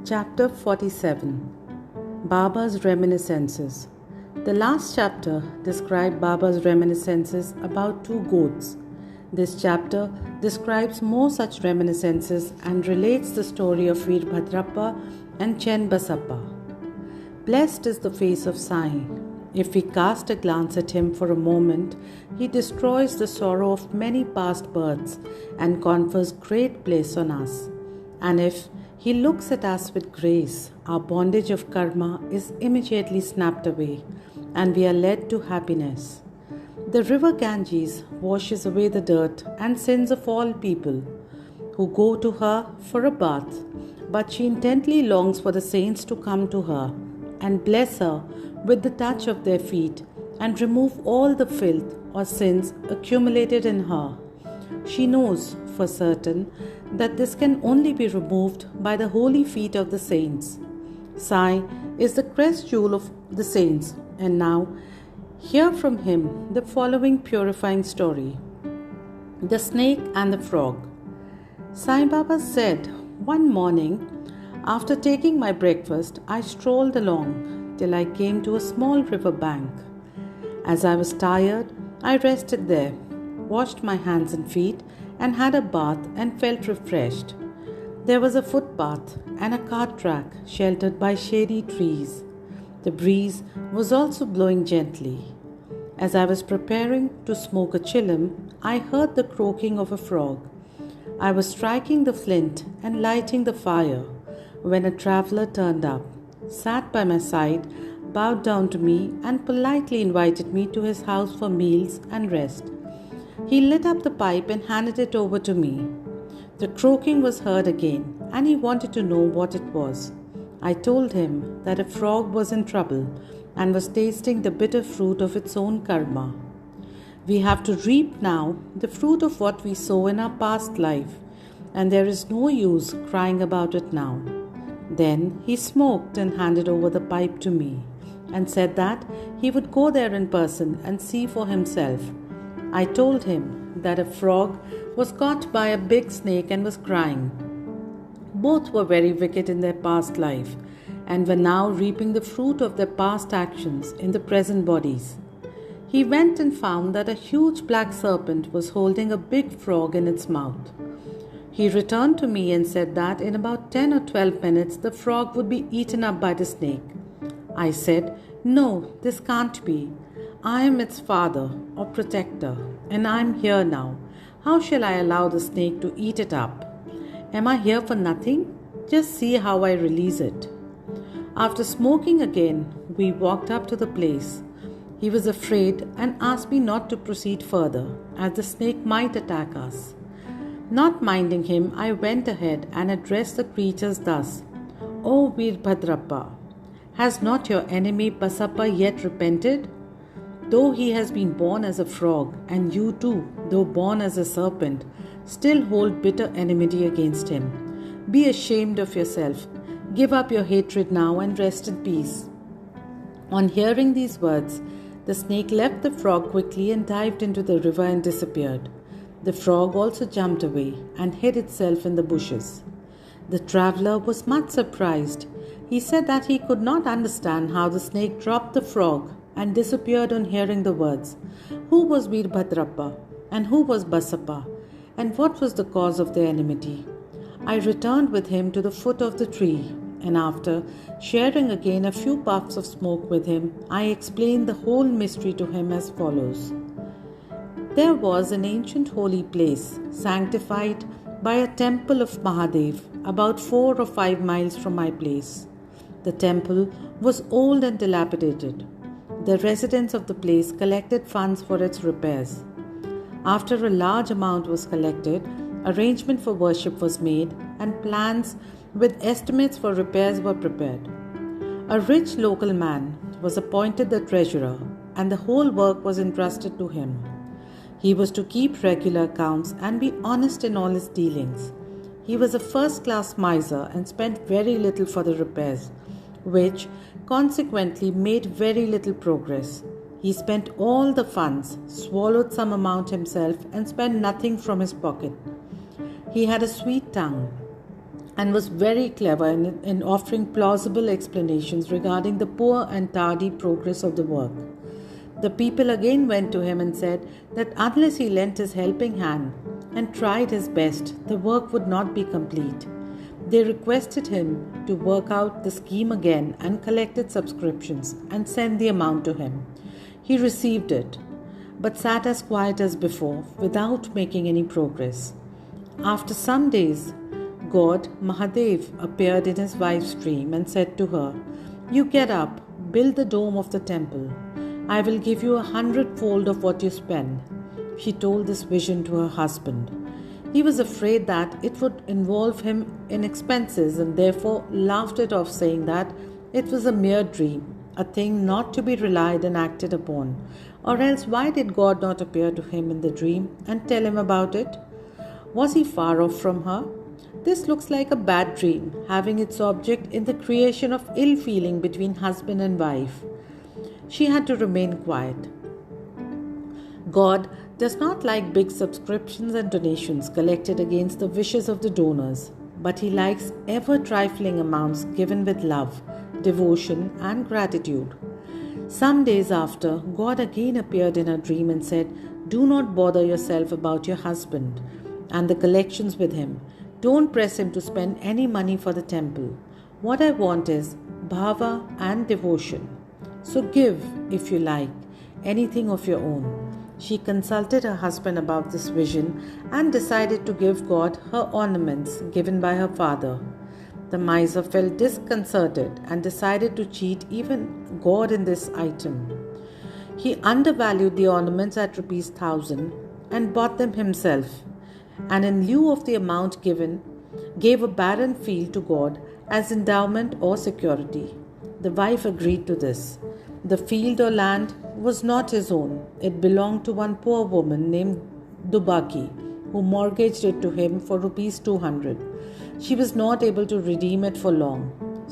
Chapter 47 Baba's Reminiscences. The last chapter described Baba's reminiscences about two goats. This chapter describes more such reminiscences and relates the story of Veerbhadrappa and Chennbasappa. Blessed is the face of Sai. If we cast a glance at him for a moment, he destroys the sorrow of many past births and confers great bliss on us. And if he looks at us with grace, our bondage of karma is immediately snapped away, and we are led to happiness. The river Ganges washes away the dirt and sins of all people who go to her for a bath, but she intently longs for the saints to come to her and bless her with the touch of their feet and remove all the filth or sins accumulated in her. She knows for certain that this can only be removed by the holy feet of the saints. Sai is the crest jewel of the saints, and now hear from him the following purifying story. The Snake and the Frog. Sai Baba said, one morning, after taking my breakfast, I strolled along till I came to a small river bank. As I was tired, I rested there, washed my hands and feet, and had a bath and felt refreshed. There was a footpath and a cart track sheltered by shady trees. The breeze was also blowing gently. As I was preparing to smoke a chillum, I heard the croaking of a frog. I was striking the flint and lighting the fire when a traveller turned up, sat by my side, bowed down to me, and politely invited me to his house for meals and rest. He lit up the pipe and handed it over to me. The croaking was heard again, and he wanted to know what it was. I told him that a frog was in trouble and was tasting the bitter fruit of its own karma. We have to reap now the fruit of what we sow in our past life, and there is no use crying about it now. Then he smoked and handed over the pipe to me, and said that he would go there in person and see for himself. I told him that a frog was caught by a big snake and was crying. Both were very wicked in their past life and were now reaping the fruit of their past actions in the present bodies. He went and found that a huge black serpent was holding a big frog in its mouth. He returned to me and said that in about 10 or 12 minutes the frog would be eaten up by the snake. I said, "No, this can't be. I am its father or protector, and I am here now. How shall I allow the snake to eat it up? Am I here for nothing? Just see how I release it." After smoking again, we walked up to the place. He was afraid and asked me not to proceed further, as the snake might attack us. Not minding him, I went ahead and addressed the creatures thus: "O Veerbhadrappa, has not your enemy Basappa yet repented? Though he has been born as a frog, and you too, though born as a serpent, still hold bitter enmity against him. Be ashamed of yourself. Give up your hatred now and rest in peace." On hearing these words, the snake left the frog quickly and dived into the river and disappeared. The frog also jumped away and hid itself in the bushes. The traveller was much surprised. He said that he could not understand how the snake dropped the frog and disappeared on hearing the words. Who was Veerbhadrappa and who was Basappa, and what was the cause of their enmity? I returned with him to the foot of the tree, and after sharing again a few puffs of smoke with him, I explained the whole mystery to him as follows. There was an ancient holy place, sanctified by a temple of Mahadev, about 4 or 5 miles from my place. The temple was old and dilapidated. The residents of the place collected funds for its repairs. After a large amount was collected, arrangement for worship was made, and plans with estimates for repairs were prepared. A rich local man was appointed the treasurer, and the whole work was entrusted to him. He was to keep regular accounts and be honest in all his dealings. He was a first-class miser and spent very little for the repairs, which consequently made very little progress. He spent all the funds, swallowed some amount himself, and spent nothing from his pocket. He had a sweet tongue and was very clever in offering plausible explanations regarding the poor and tardy progress of the work. The people again went to him and said that unless he lent his helping hand and tried his best, the work would not be complete. They requested him to work out the scheme again and collected subscriptions and sent the amount to him. He received it, but sat as quiet as before without making any progress. After some days, God, Mahadev, appeared in his wife's dream and said to her, "You get up, build the dome of the temple. I will give you 100-fold of what you spend." She told this vision to her husband. He was afraid that it would involve him in expenses and therefore laughed it off, saying that it was a mere dream, a thing not to be relied and acted upon. Or else why did God not appear to him in the dream and tell him about it? Was he far off from her? This looks like a bad dream, having its object in the creation of ill feeling between husband and wife. She had to remain quiet. God does not like big subscriptions and donations collected against the wishes of the donors, but he likes ever-trifling amounts given with love, devotion, and gratitude. Some days after, God again appeared in her dream and said, "Do not bother yourself about your husband and the collections with him. Don't press him to spend any money for the temple. What I want is bhava and devotion. So give, if you like, anything of your own." She consulted her husband about this vision and decided to give God her ornaments given by her father. The miser felt disconcerted and decided to cheat even God in this item. He undervalued the ornaments at ₹1,000 and bought them himself, and in lieu of the amount given, gave a barren field to God as endowment or security. The wife agreed to this. The field or land was not his own. It belonged to one poor woman named Dubaki, who mortgaged it to him for ₹200. She was not able to redeem it for long.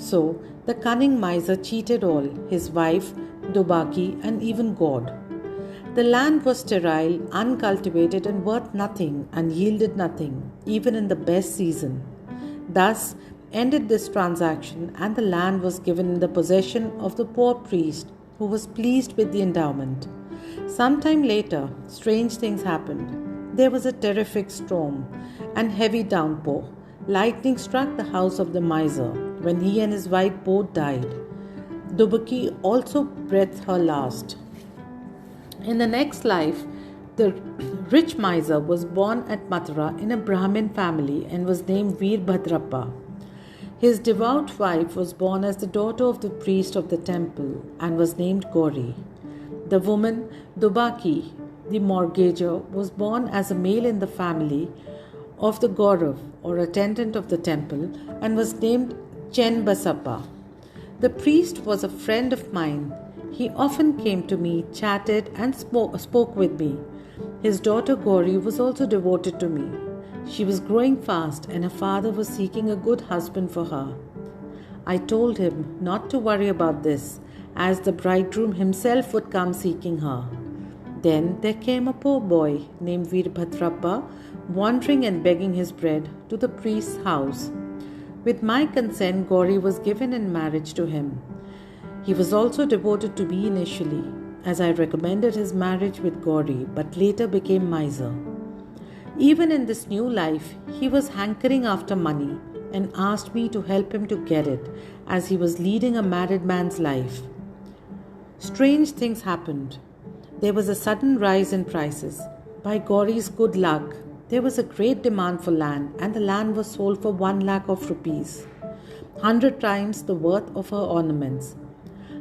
So the cunning miser cheated all, his wife, Dubaki, and even God. The land was sterile, uncultivated, and worth nothing, and yielded nothing, even in the best season. Thus ended this transaction, and the land was given in the possession of the poor priest, who was pleased with the endowment. Some time later, strange things happened. There was a terrific storm and heavy downpour. Lightning struck the house of the miser, when he and his wife both died. Dubaki also breathed her last. In the next life, the rich miser was born at Mathura in a Brahmin family and was named Veerbhadrappa. His devout wife was born as the daughter of the priest of the temple and was named Gauri. The woman, Dubaki, the mortgager, was born as a male in the family of the Gaurav, or attendant of the temple, and was named Chenbasappa. The priest was a friend of mine. He often came to me, chatted, and spoke with me. His daughter Gauri was also devoted to me. She was growing fast, and her father was seeking a good husband for her. I told him not to worry about this, as the bridegroom himself would come seeking her. Then there came a poor boy named Veerbhadrappa, wandering and begging his bread to the priest's house. With my consent, Gauri was given in marriage to him. He was also devoted to me initially, as I recommended his marriage with Gauri, but later became miser. Even in this new life, he was hankering after money and asked me to help him to get it, as he was leading a married man's life. Strange things happened. There was a sudden rise in prices. By Gauri's good luck, there was a great demand for land, and the land was sold for 1 lakh of rupees, 100 times the worth of her ornaments.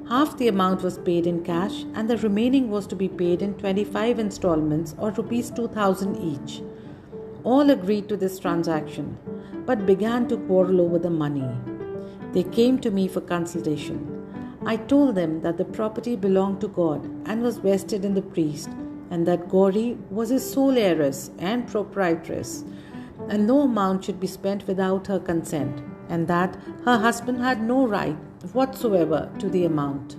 Half the amount was paid in cash, and the remaining was to be paid in 25 installments or ₹2,000 each. All agreed to this transaction, but began to quarrel over the money. They came to me for consultation. I told them that the property belonged to God and was vested in the priest, and that Gauri was his sole heiress and proprietress, and no amount should be spent without her consent, and that her husband had no right whatsoever to the amount.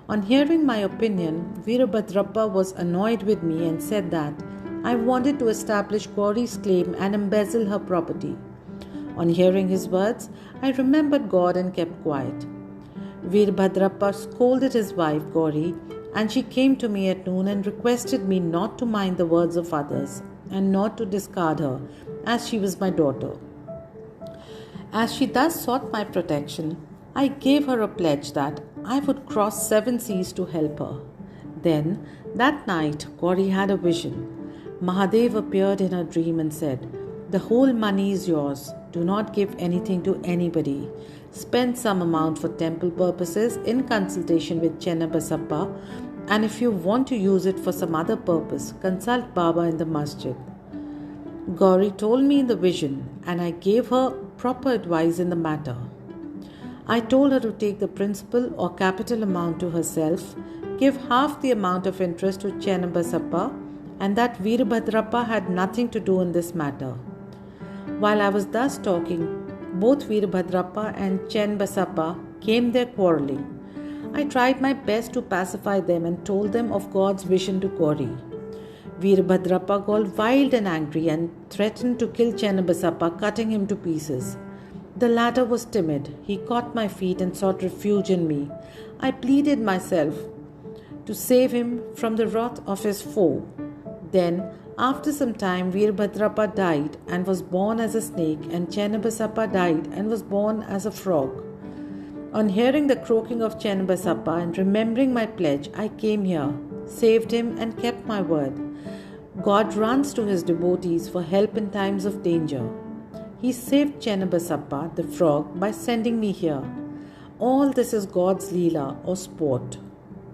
On hearing my opinion, Veerbhadrappa was annoyed with me and said that I wanted to establish Gauri's claim and embezzle her property. On hearing his words, I remembered God and kept quiet. Veerbhadrappa scolded his wife Gauri, and she came to me at noon and requested me not to mind the words of others and not to discard her, as she was my daughter. As she thus sought my protection, I gave her a pledge that I would cross 7 seas to help her. Then, that night, Gauri had a vision. Mahadev appeared in her dream and said, "The whole money is yours. Do not give anything to anybody. Spend some amount for temple purposes in consultation with Chennabasappa, and if you want to use it for some other purpose, consult Baba in the masjid." Gauri told me in the vision, and I gave her proper advice in the matter. I told her to take the principal or capital amount to herself, give half the amount of interest to Chennabasappa, and that Veerbhadrappa had nothing to do in this matter. While I was thus talking, both Veerbhadrappa and Chennabasappa came there quarrelling. I tried my best to pacify them and told them of God's vision to Gauri. Veerbhadrappa got wild and angry and threatened to kill Chennabasappa, cutting him to pieces. The latter was timid. He caught my feet and sought refuge in me. I pleaded myself to save him from the wrath of his foe. Then, after some time, Veerbhadrappa died and was born as a snake, and Chennabasappa died and was born as a frog. On hearing the croaking of Chennabasappa and remembering my pledge, I came here, saved him, and kept my word. God runs to his devotees for help in times of danger. He saved Chennabasappa, the frog, by sending me here. All this is God's Leela or sport.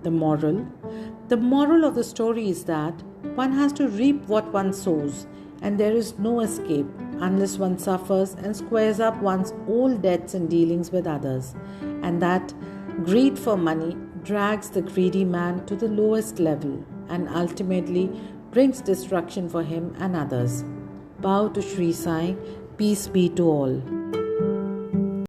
The moral of the story is that one has to reap what one sows, and there is no escape unless one suffers and squares up one's old debts and dealings with others, and that greed for money drags the greedy man to the lowest level and ultimately brings destruction for him and others. Bow to Shri Sai. Peace be to all.